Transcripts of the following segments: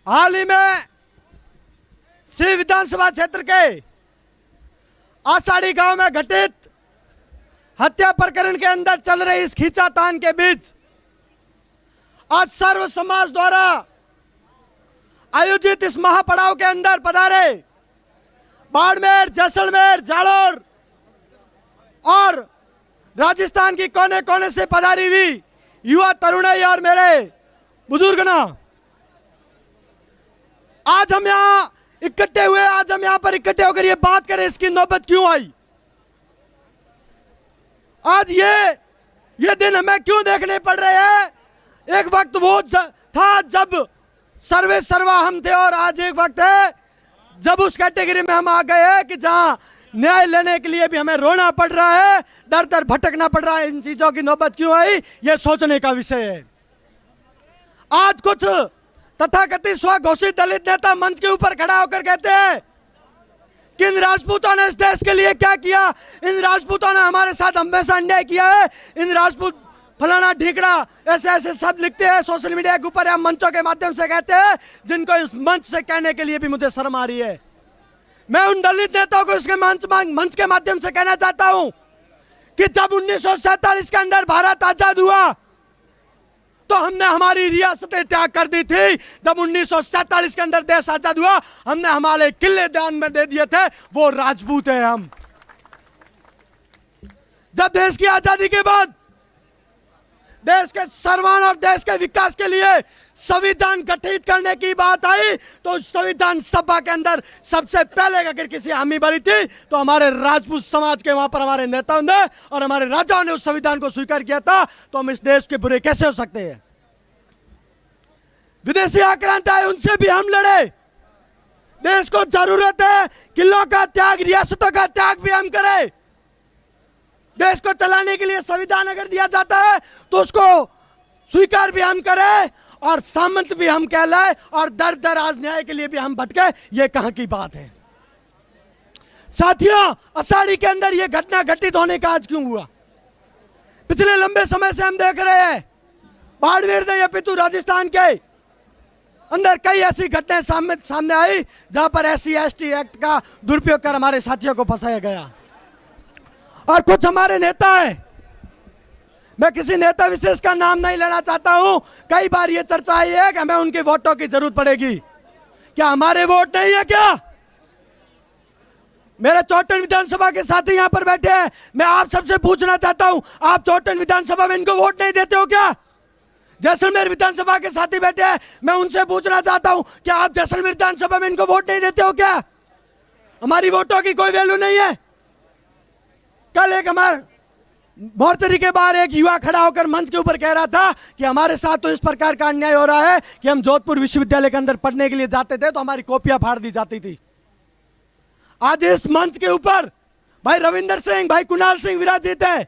हाल ही में सी विधानसभा क्षेत्र के आषाढ़ी गांव में घटित हत्या प्रकरण के अंदर चल रही इस खींचातान के बीच आज सर्व समाज द्वारा आयोजित इस महापड़ाव के अंदर पधारे बाड़मेर, जैसलमेर, जालोर और राजस्थान की कोने कोने से पधारी हुई युवा तरुणाई और मेरे बुजुर्गना, आज हम यहां इकट्ठे हुए, आज हम यहां पर इकट्ठे होकर ये बात करें इसकी नौबत क्यों आई। आज ये दिन हमें क्यों देखने पड़ रहे हैं। एक वक्त वो था जब सर्वे सर्वा हम थे और आज एक वक्त है जब उस कैटेगरी में हम आ गए हैं कि जहां न्याय लेने के लिए भी हमें रोना पड़ रहा है, दर दर भटकना पड़ रहा है। इन चीजों की नौबत क्यों आई, यह सोचने का विषय है। आज कुछ तथाकथित स्वघोषित दलित नेता मंच के ऊपर खड़ा होकर कहते हैं कि इन राजपूतों ने इस देश के लिए क्या किया, इन राजपूतों ने हमारे साथ हमेशा अन्याय किया है, इन राजपूत फलाना ढीकड़ा, ऐसे ऐसे शब्द लिखते हैं सोशल मीडिया के ऊपर या मंचों के माध्यम से कहते हैं, जिनको इस मंच से कहने के लिए भी मुझे शर्म आ रही है। मैं उन दलित नेताओं को इसके मंच के माध्यम से कहना चाहता हूं कि जब 1947 के अंदर भारत आजाद हुआ तो हमने हमारी रियासतें त्याग कर दी थी। जब 1947 के अंदर देश आजाद हुआ हमने हमारे किले दान में दे दिए थे, वो राजपूत हैं हम। जब देश की आजादी के बाद देश के सर्वांगीण और देश के विकास के लिए संविधान गठित करने की बात आई तो संविधान सभा के अंदर सबसे पहले अगर किसी हामी भरी थी तो हमारे राजपूत समाज के वहां पर हमारे नेताओं ने और हमारे राजाओं ने उस संविधान को स्वीकार किया था। तो हम इस देश के बुरे कैसे हो सकते हैं। विदेशी आक्रांत आए उनसे भी हम लड़े। देश को जरूरत है किलों का त्याग, रियासतों का त्याग भी हम करें। देश को चलाने के लिए संविधान अगर दिया जाता है तो उसको स्वीकार भी हम करें और सामंत भी हम कहलाए और दर दर आज न्याय के लिए भी हम भटके। ये कहां की बात है साथियों। आषाढ़ी के अंदर ये घटना घटित होने का आज क्यों हुआ। पिछले लंबे समय से हम देख रहे हैं बाड़मेर या पितू राजस्थान के अंदर कई ऐसी घटनाएं सामने आई जहां पर SC/ST एक्ट का दुरुपयोग कर हमारे साथियों को फंसाया गया। और कुछ हमारे नेता हैं, मैं किसी नेता विशेष का नाम नहीं लेना चाहता हूं, कई बार यह चर्चा आई है कि हमें उनके वोटों की जरूरत पड़ेगी। क्या हमारे वोट नहीं है क्या। मेरे चौटन विधानसभा के साथी यहां पर बैठे हैं, मैं आप सबसे पूछना चाहता हूं, आप चौटन विधानसभा में इनको वोट नहीं देते हो क्या। जैसलमेर विधानसभा के साथी बैठे हैं, मैं उनसे पूछना चाहता हूं क्या आप जैसलमेर विधानसभा में इनको वोट नहीं देते हो क्या। हमारी वोटों की कोई वैल्यू नहीं है। कल एक हमारे मोर्चरी के बाहर एक युवा खड़ा होकर मंच के ऊपर कह रहा था कि हमारे साथ तो इस प्रकार का अन्याय हो रहा है कि हम जोधपुर विश्वविद्यालय के अंदर पढ़ने के लिए जाते थे तो हमारी कॉपियां फाड़ दी जाती थी। आज इस मंच के ऊपर भाई रविंदर सिंह, भाई कुणाल सिंह विराजित है।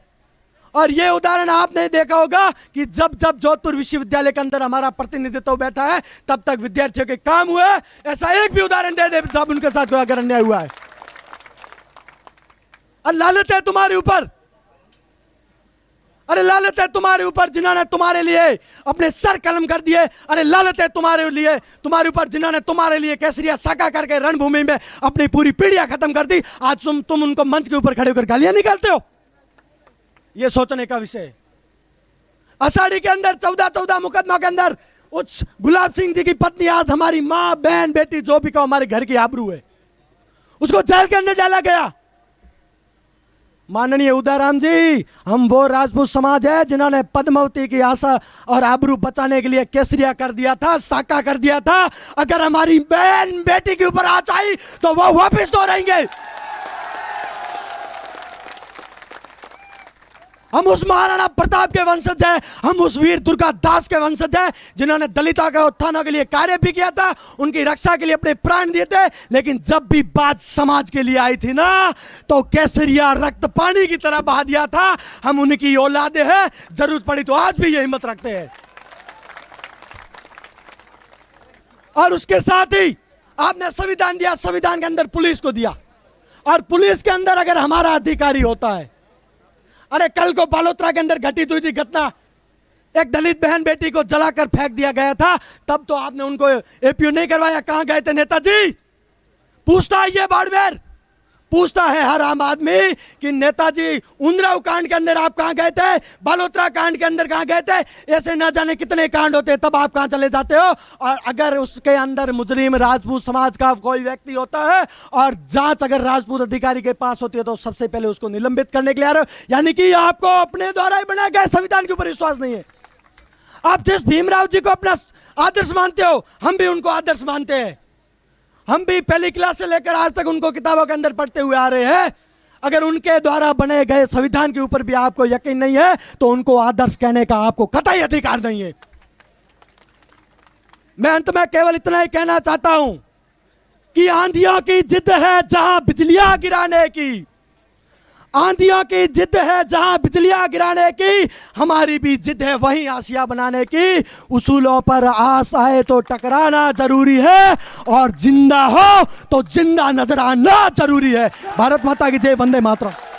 और यह उदाहरण आपने देखा होगा कि जब जब जोधपुर विश्वविद्यालय के अंदर हमारा प्रतिनिधित्व बैठा है तब तक विद्यार्थियों के काम हुए। ऐसा एक भी उदाहरण दे जब उनके साथ कोई अगर अन्याय हुआ है। और लालत है तुम्हारे ऊपर, अरे लालत है तुम्हारे ऊपर जिन्होंने तुम्हारे लिए अपने सर कलम कर दिए। अरे लालत है तुम्हारे ऊपर जिन्होंने तुम्हारे लिए केसरिया साका करके रणभूमि में अपनी पूरी पीढ़ियां खत्म कर दी। आज तुम उनको मंच के ऊपर खड़े होकर गालियां निकालते हो। यह सोचने का विषय है। आषाढ़ी के अंदर 14 मुकदमा के अंदर उस गुलाब सिंह जी की पत्नी, आज हमारी मां, बहन, बेटी जो भी कहो हमारे घर की आबरू है, उसको जेल के अंदर डाला गया। माननीय उदयराम जी, हम वो राजपूत समाज है जिन्होंने पद्मावती की आशा और आबरू बचाने के लिए केसरिया कर दिया था, साका कर दिया था। अगर हमारी बहन बेटी के ऊपर आंच आई तो वो वापस तो रहेंगे। हम उस महाराणा प्रताप के वंशज हैं, हम उस वीर दुर्गा दास के वंशज हैं जिन्होंने दलितों के उत्थान के लिए कार्य भी किया था, उनकी रक्षा के लिए अपने प्राण दिए थे। लेकिन जब भी बात समाज के लिए आई थी ना तो केसरिया रक्त पानी की तरह बहा दिया था। हम उनकी औलादे हैं, जरूरत पड़ी तो आज भी ये हिम्मत रखते हैं। और उसके साथ ही आपने संविधान दिया, संविधान के अंदर पुलिस को दिया। और पुलिस के अंदर अगर हमारा अधिकारी होता है, अरे कल को बालोतरा के अंदर घटित हुई थी घटना एक दलित बहन बेटी को जलाकर फेंक दिया गया था, तब तो आपने उनको एपीयू नहीं करवाया। कहां गए थे नेताजी? पूछता है ये बाड़मेर, पूछता है हर आम आदमी कि नेताजी उन्नाव कांड के अंदर आप कहां गए थे, बालोतरा कांड के अंदर कहां गए थे? ऐसे न जाने कितने कांड होते, तब आप कहां चले जाते हो? और अगर उसके अंदर मुजरिम राजपूत समाज का कोई व्यक्ति होता है और जांच अगर राजपूत अधिकारी के पास होती है तो सबसे पहले उसको निलंबित करने के लिए आ रहे हो। यानी कि आपको अपने द्वारा ही बनाए गए संविधान के ऊपर विश्वास नहीं है। आप जिस भीमराव जी को अपना आदर्श मानते हो, हम भी उनको आदर्श मानते हैं। हम भी पहली क्लास से लेकर आज तक उनको किताबों के अंदर पढ़ते हुए आ रहे हैं। अगर उनके द्वारा बने गए संविधान के ऊपर भी आपको यकीन नहीं है तो उनको आदर्श कहने का आपको कतई अधिकार नहीं है। मैं अंत में केवल इतना ही कहना चाहता हूं कि आंधियों की जिद है जहां बिजलियां गिराने की, आंधियों की जिद है जहां बिजलियां गिराने की, हमारी भी जिद है वहीं आसिया बनाने की। उसूलों पर आस आए तो टकराना जरूरी है और जिंदा हो तो जिंदा नजर आना जरूरी है। भारत माता की जय, वंदे मातरम।